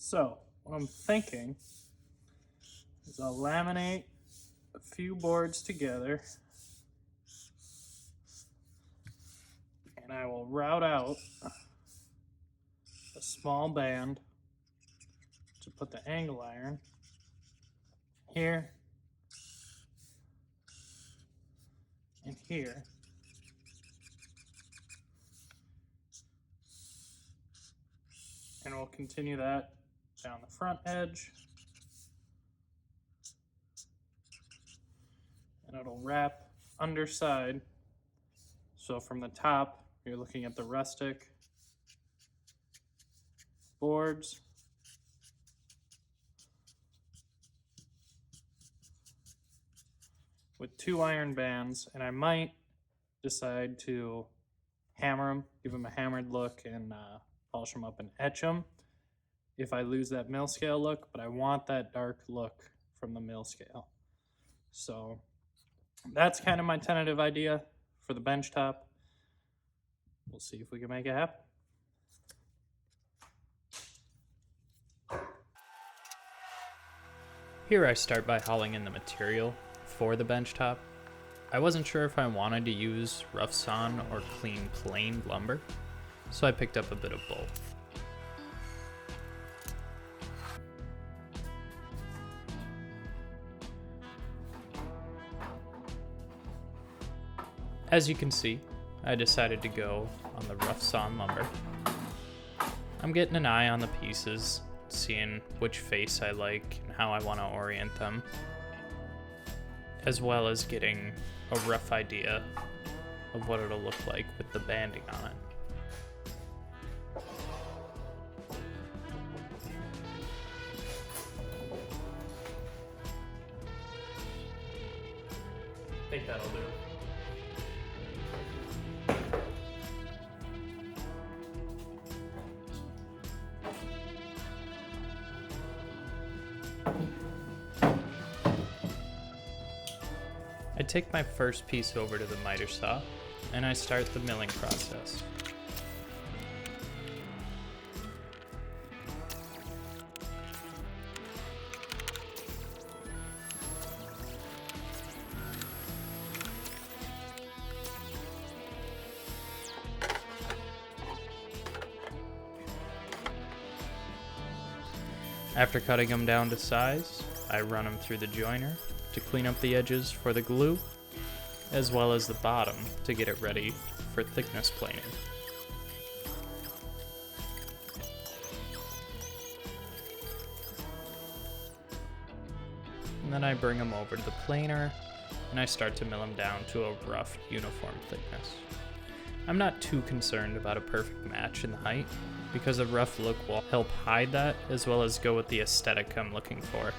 So what I'm thinking is I'll laminate a few boards together and I will route out a small band to put the angle iron here and here. And we'll continue that down the front edge. And it'll wrap underside. So from the top, you're looking at the rustic boards. With 2 iron bands, and I might decide to hammer them, give them a hammered look, and polish them up and etch them if I lose that mill scale look, but I want that dark look from the mill scale. So that's kind of my tentative idea for the bench top. We'll see if we can make it happen. Here I start by hauling in the material for the bench top. I wasn't sure if I wanted to use rough sawn or clean planed lumber, so I picked up a bit of both. As you can see, I decided to go on the rough sawn lumber. I'm getting an eye on the pieces, seeing which face I like and how I want to orient them, as well as getting a rough idea of what it'll look like with the banding on it. I think that'll do. I take my first piece over to the miter saw and I start the milling process. After cutting them down to size, I run them through the joiner to clean up the edges for the glue, as well as the bottom to get it ready for thickness planing. And then I bring them over to the planer and I start to mill them down to a rough, uniform thickness. I'm not too concerned about a perfect match in the height, because a rough look will help hide that, as well as go with the aesthetic I'm looking for.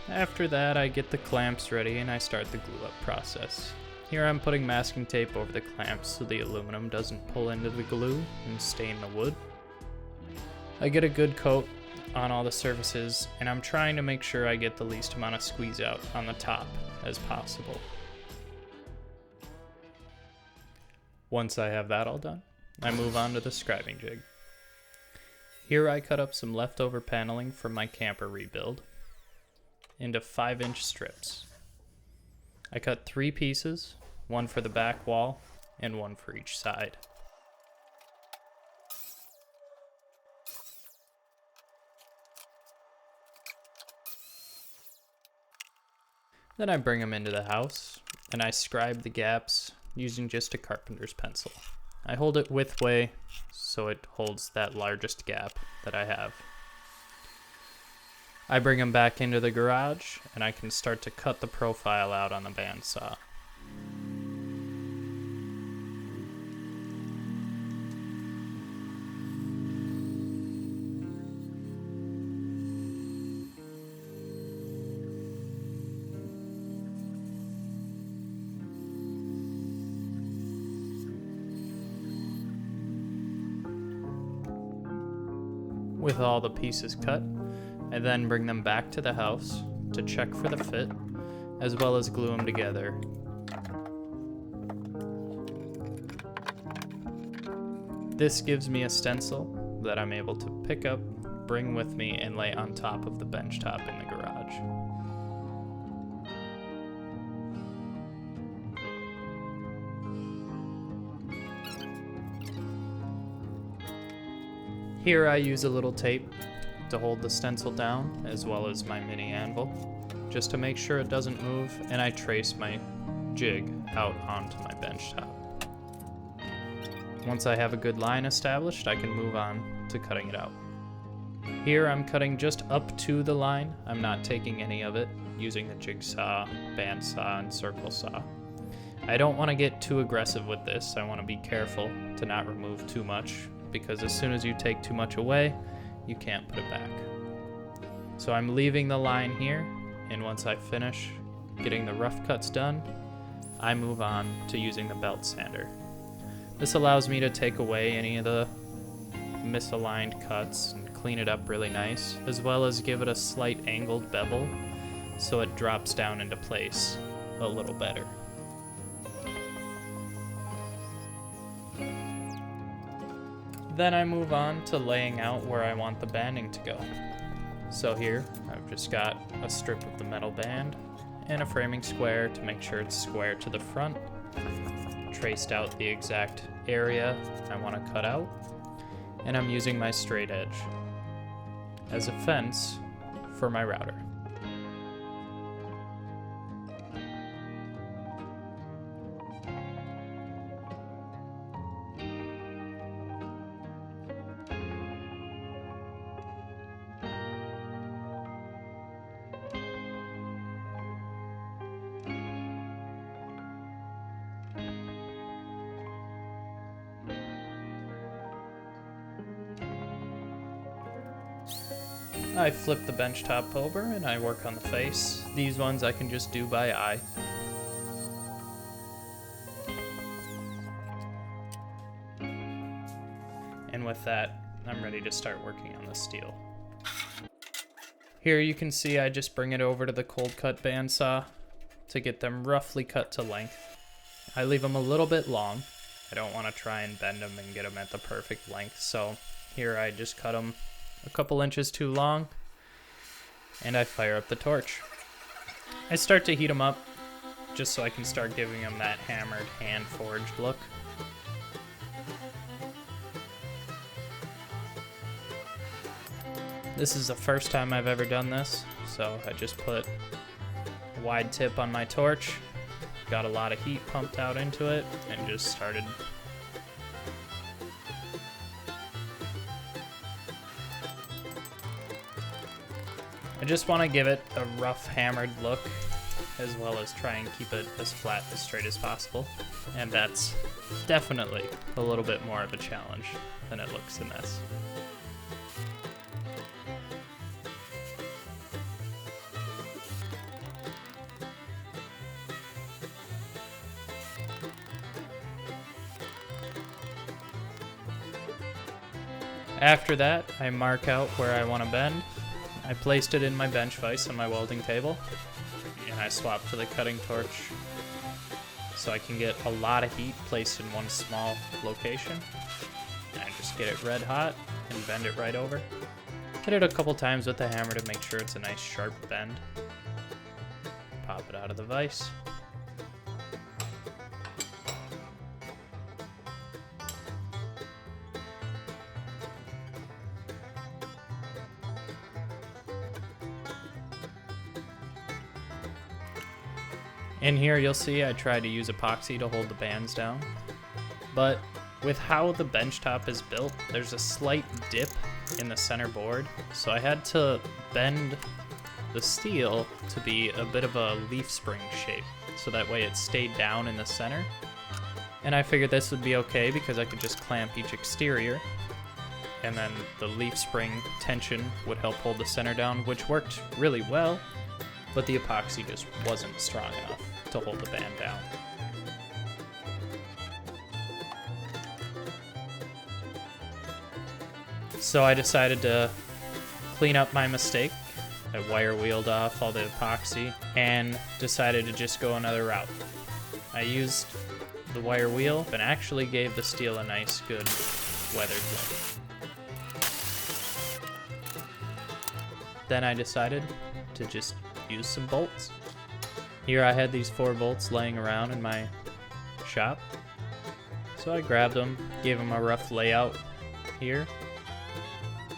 After that, I get the clamps ready and I start the glue up process. Here I'm putting masking tape over the clamps so the aluminum doesn't pull into the glue and stain the wood. I get a good coat on all the surfaces, and I'm trying to make sure I get the least amount of squeeze out on the top as possible. Once I have that all done, I move on to the scribing jig. Here I cut up some leftover paneling from my camper rebuild into 5-inch strips. I cut 3 pieces, one for the back wall and one for each side. Then I bring them into the house and I scribe the gaps using just a carpenter's pencil. I hold it widthway so it holds that largest gap that I have. I bring them back into the garage and I can start to cut the profile out on the bandsaw. With all the pieces cut, I then bring them back to the house to check for the fit, as well as glue them together. This gives me a stencil that I'm able to pick up, bring with me, and lay on top of the bench top in the garage. Here I use a little tape to hold the stencil down, as well as my mini anvil, just to make sure it doesn't move, and I trace my jig out onto my bench top. Once I have a good line established, I can move on to cutting it out. Here I'm cutting just up to the line. I'm not taking any of it, using the jigsaw, bandsaw, and circle saw. I don't want to get too aggressive with this. I want to be careful to not remove too much, because as soon as you take too much away, you can't put it back. So I'm leaving the line here, and once I finish getting the rough cuts done, I move on to using the belt sander. This allows me to take away any of the misaligned cuts and clean it up really nice, as well as give it a slight angled bevel so it drops down into place a little better. Then I move on to laying out where I want the banding to go. So here, I've just got a strip of the metal band and a framing square to make sure it's square to the front. Traced out the exact area I want to cut out, and I'm using my straight edge as a fence for my router. I flip the bench top over and I work on the face. These ones I can just do by eye. And with that, I'm ready to start working on the steel. Here you can see I just bring it over to the cold cut bandsaw to get them roughly cut to length. I leave them a little bit long. I don't want to try and bend them and get them at the perfect length, so here I just cut them a couple inches too long, and I fire up the torch. I start to heat them up just so I can start giving them that hammered, hand-forged look. This is the first time I've ever done this, so I just put a wide tip on my torch, got a lot of heat pumped out into it, and just started I just want to give it a rough hammered look, as well as try and keep it as flat and straight as possible. And that's definitely a little bit more of a challenge than it looks in this. After that, I mark out where I want to bend. I placed it in my bench vise on my welding table, and I swapped to the cutting torch so I can get a lot of heat placed in one small location. And I just get it red hot and bend it right over. Hit it a couple times with the hammer to make sure it's a nice sharp bend. Pop it out of the vise. In here you'll see I tried to use epoxy to hold the bands down, but with how the bench top is built, there's a slight dip in the center board, so I had to bend the steel to be a bit of a leaf spring shape, so that way it stayed down in the center. And I figured this would be okay because I could just clamp each exterior, and then the leaf spring tension would help hold the center down, which worked really well, but the epoxy just wasn't strong enough to hold the band down. So I decided to clean up my mistake. I wire wheeled off all the epoxy and decided to just go another route. I used the wire wheel and actually gave the steel a nice good weathered wood. Then I decided to just use some bolts. Here I had these 4 bolts laying around in my shop. So I grabbed them, gave them a rough layout here,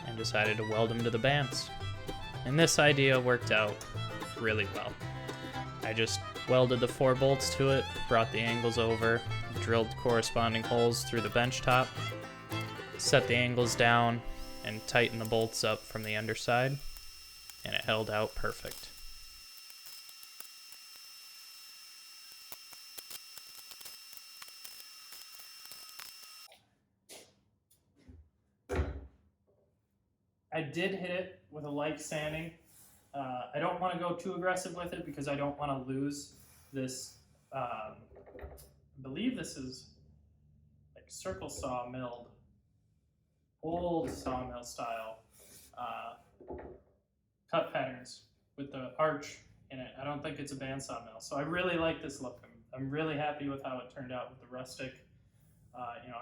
and decided to weld them to the bands. And this idea worked out really well. I just welded the 4 bolts to it, brought the angles over, drilled corresponding holes through the bench top, set the angles down, and tightened the bolts up from the underside, and it held out perfect. I did hit it with a light sanding. I don't want to go too aggressive with it because I don't want to lose this. I believe this is like circle saw milled, old sawmill style cut patterns with the arch in it. I don't think it's a bandsaw mill. So I really like this look. I'm really happy with how it turned out with the rustic,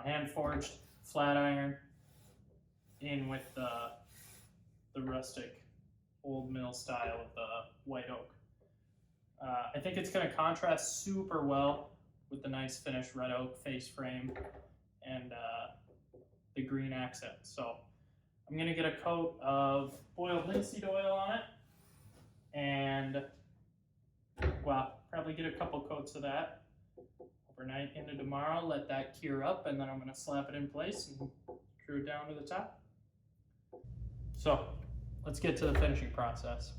hand forged flat iron in with the rustic old mill style of the white oak. I think it's going to contrast super well with the nice finished red oak face frame and the green accent. So I'm going to get a coat of boiled linseed oil on it and, well, probably get a couple coats of that overnight into tomorrow, let that cure up, and then I'm going to slap it in place and screw it down to the top. So let's get to the finishing process.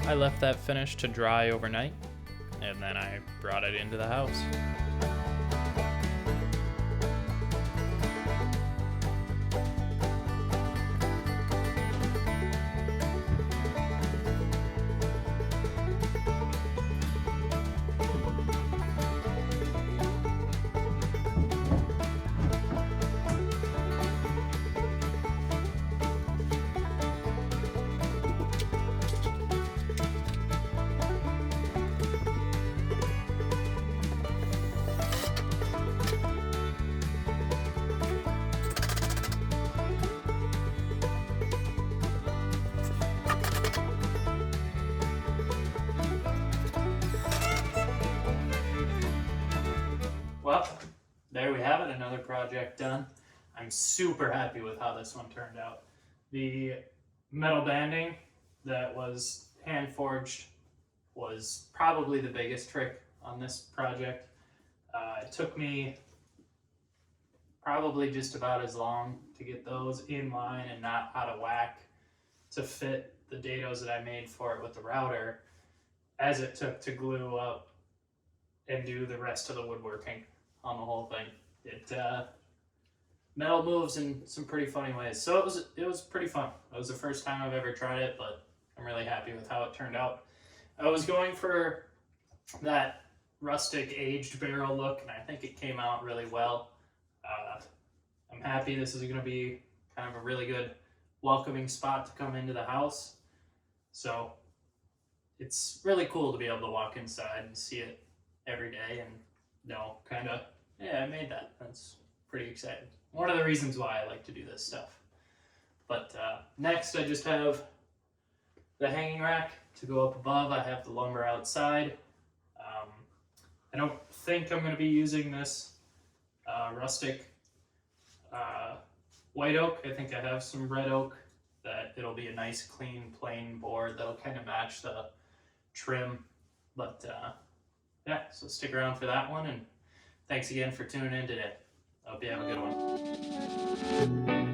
I left that finish to dry overnight, and then I brought it into the house. Well, there we have it, another project done. I'm super happy with how this one turned out. The metal banding that was hand forged was probably the biggest trick on this project. It took me probably just about as long to get those in line and not out of whack to fit the dados that I made for it with the router as it took to glue up and do the rest of the woodworking on the whole thing. It metal moves in some pretty funny ways, so it was pretty fun. It was the first time I've ever tried it, but I'm really happy with how it turned out. I was going for that rustic aged barrel look, and I think it came out really well. I'm happy this is going to be kind of a really good welcoming spot to come into the house. So it's really cool to be able to walk inside and see it every day and kind of, yeah, I made that. That's pretty exciting. One of the reasons why I like to do this stuff. But next I just have the hanging rack to go up above. I have the lumber outside. I don't think I'm going to be using this rustic white oak. I think I have some red oak that it'll be a nice clean plain board that'll kind of match the trim. But yeah, so stick around for that one. And Thanks again for tuning in today. I hope you have a good one.